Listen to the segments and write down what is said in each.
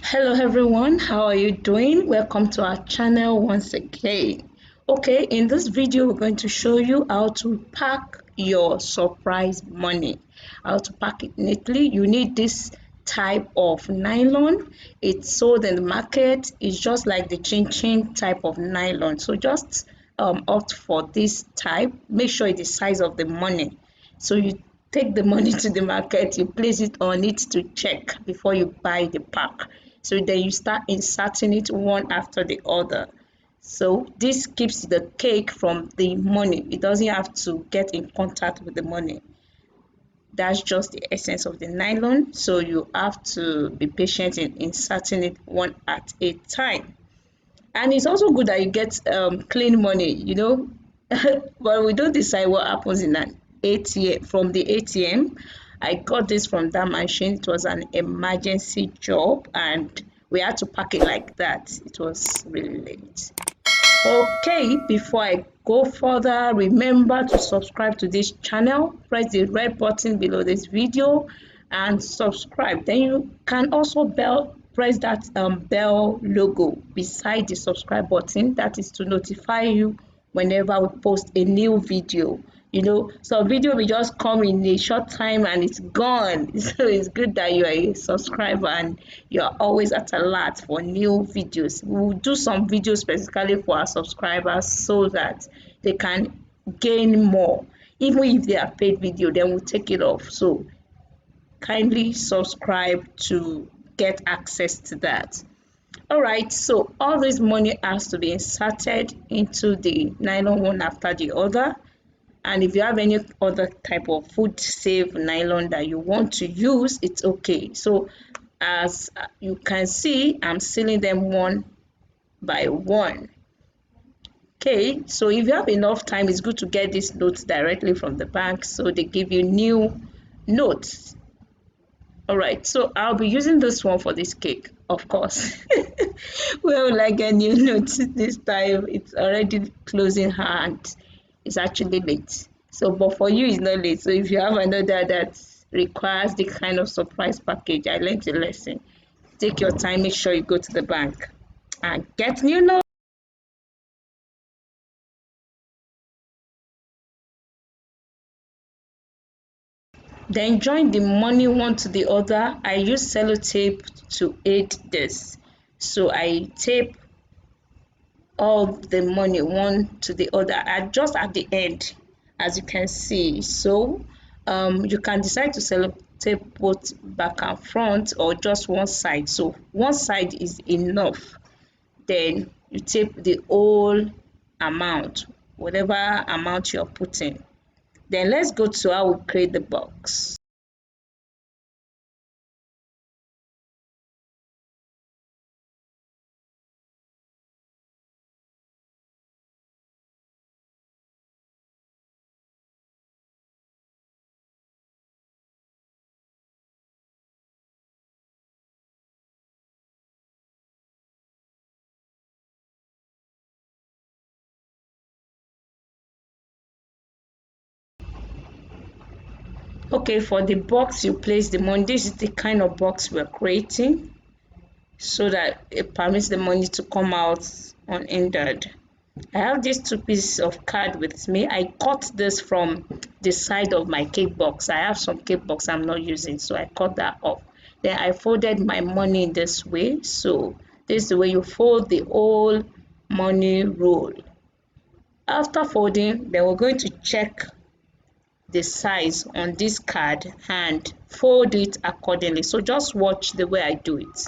Hello everyone, how are you doing? Welcome to our channel once again. Okay, in this video we're going to show you how to pack your surprise money. How to pack it neatly. You need this type of nylon. It's sold in the market. It's just like the chin chin type of nylon. So just opt for this type. Make sure it's the size of the money. So you take the money to the market, you place it on it to check before you buy the pack. So then you start inserting it one after the other. So this keeps the cake from the money. It doesn't have to get in contact with the money. That's just the essence of the nylon. So you have to be patient in inserting it one at a time. And it's also good that you get clean money. But we don't decide what happens in an ATM. From the ATM, I got this from that machine. It was an emergency job and we had to pack it like that. It was really late. Okay, before I go further, remember to subscribe to this channel. Press the red button below this video and subscribe. Then you can also press that bell logo beside the subscribe button. That is to notify you whenever we post a new video. Some video will just come in a short time and it's gone. So it's good that you are a subscriber and you're always at alert for new videos. We'll do some videos specifically for our subscribers so that they can gain more. Even if they are paid video, then we'll take it off. So kindly subscribe to get access to that. All right, so all this money has to be inserted into the nylon one after the other. And if you have any other type of food safe nylon that you want to use, it's okay. So as you can see, I'm sealing them one by one. Okay, so if you have enough time, it's good to get these notes directly from the bank so they give you new notes. All right, so I'll be using this one for this cake, of course. Where will I get new notes this time? It's already closing hand. It's actually late. So, but for you, it's not late. So, if you have another that requires the kind of surprise package, I learned a lesson. Take your time, make sure you go to the bank and get new notes. Then join the money one to the other. I use sellotape to aid this. So I tape all the money one to the other at just at the end, as you can see. So you can decide to sellotape both back and front or just one side. So one side is enough. Then you tape the whole amount, whatever amount you're putting. Then let's go to how we create the box. Okay, for the box you place the money. This is the kind of box we're creating so that it permits the money to come out unhindered. I have these two pieces of card with me. I cut this from the side of my cake box. I have some cake box I'm not using, so I cut that off. Then I folded my money in this way. So this is the way you fold the whole money roll. After folding, then we're going to check the size on this card and fold it accordingly. So just watch the way I do it.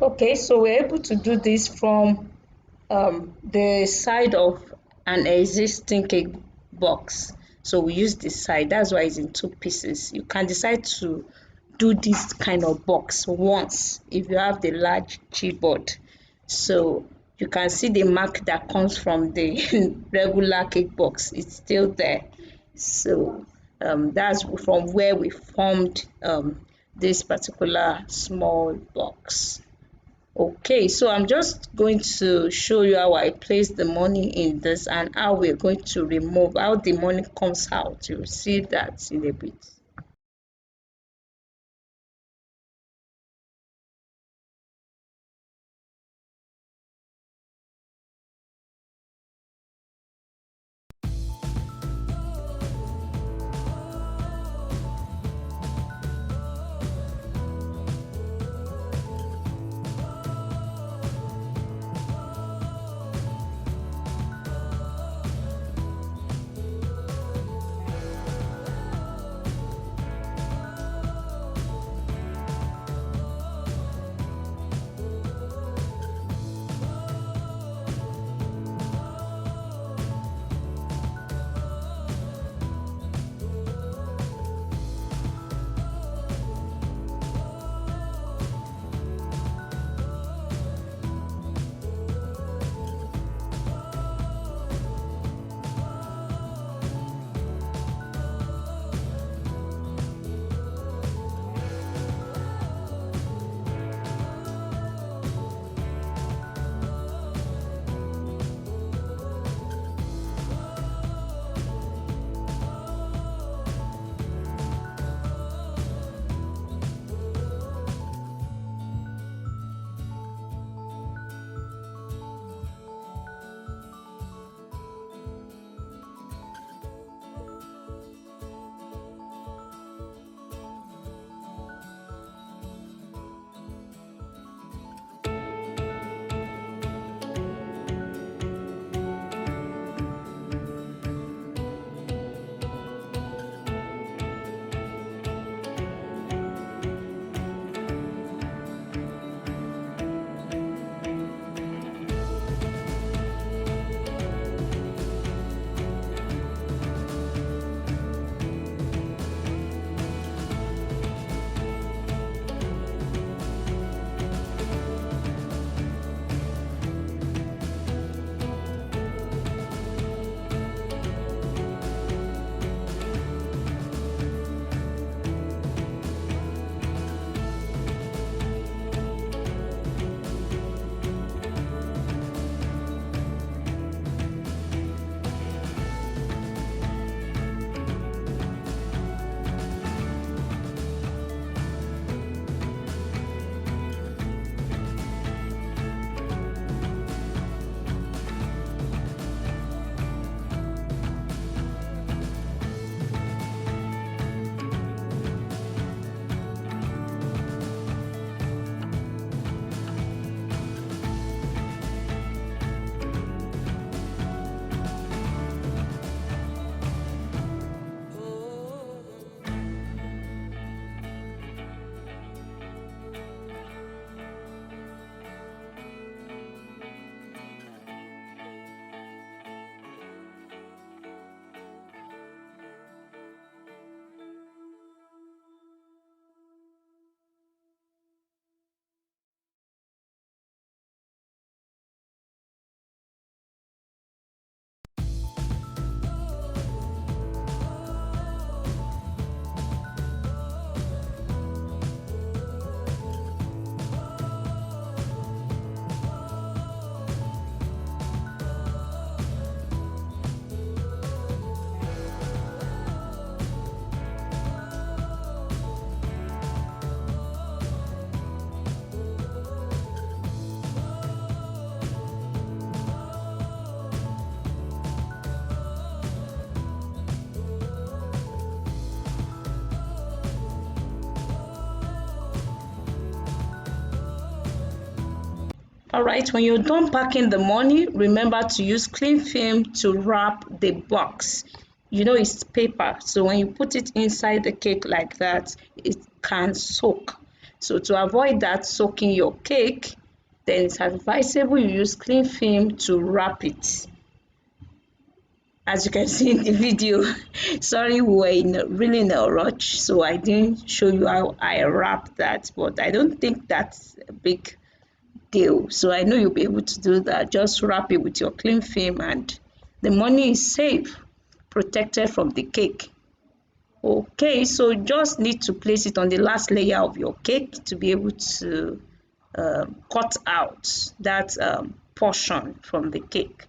Okay, so we're able to do this from the side of an existing cake box. So we use this side, that's why it's in two pieces. You can decide to do this kind of box once if you have the large chipboard. So you can see the mark that comes from the regular cake box, it's still there. So that's from where we formed this particular small box. Okay, so I'm just going to show you how I place the money in this and how we're going to remove, how the money comes out. You'll see that in a bit. All right, when you're done packing the money, remember to use cling film to wrap the box. You know it's paper, so when you put it inside the cake like that, it can soak. So to avoid that soaking your cake, then it's advisable you use cling film to wrap it. As you can see in the video, sorry, we were really in a rush, so I didn't show you how I wrap that, but I don't think that's a big deal. So I know you'll be able to do that. Just wrap it with your cling film and the money is safe, protected from the cake. Okay, so you just need to place it on the last layer of your cake to be able to cut out that portion from the cake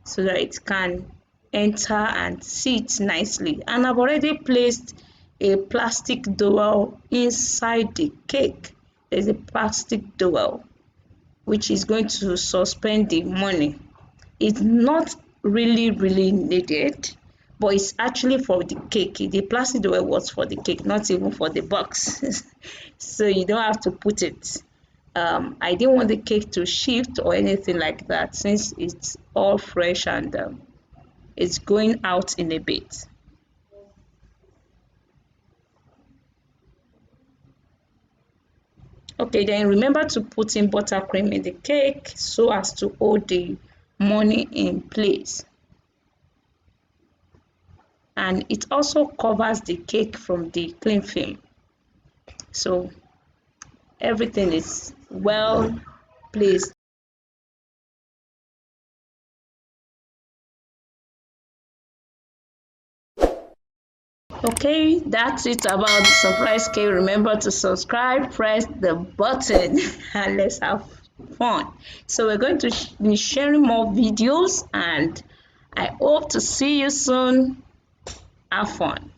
so that it can enter and sit nicely. And I've already placed a plastic dowel inside the cake. There's a plastic dowel which is going to suspend the money. It's not really needed, but it's actually for the cake. The plastic dowel was for the cake, not even for the box. So you don't have to put it. I didn't want the cake to shift or anything like that, since it's all fresh and it's going out in a bit. Okay, then remember to put in buttercream in the cake so as to hold the money in place. And it also covers the cake from the cling film. So everything is well placed. Okay, that's it about the surprise cake. Remember to subscribe, press the button, and let's have fun. So we're going to be sharing more videos, and I hope to see you soon. Have fun.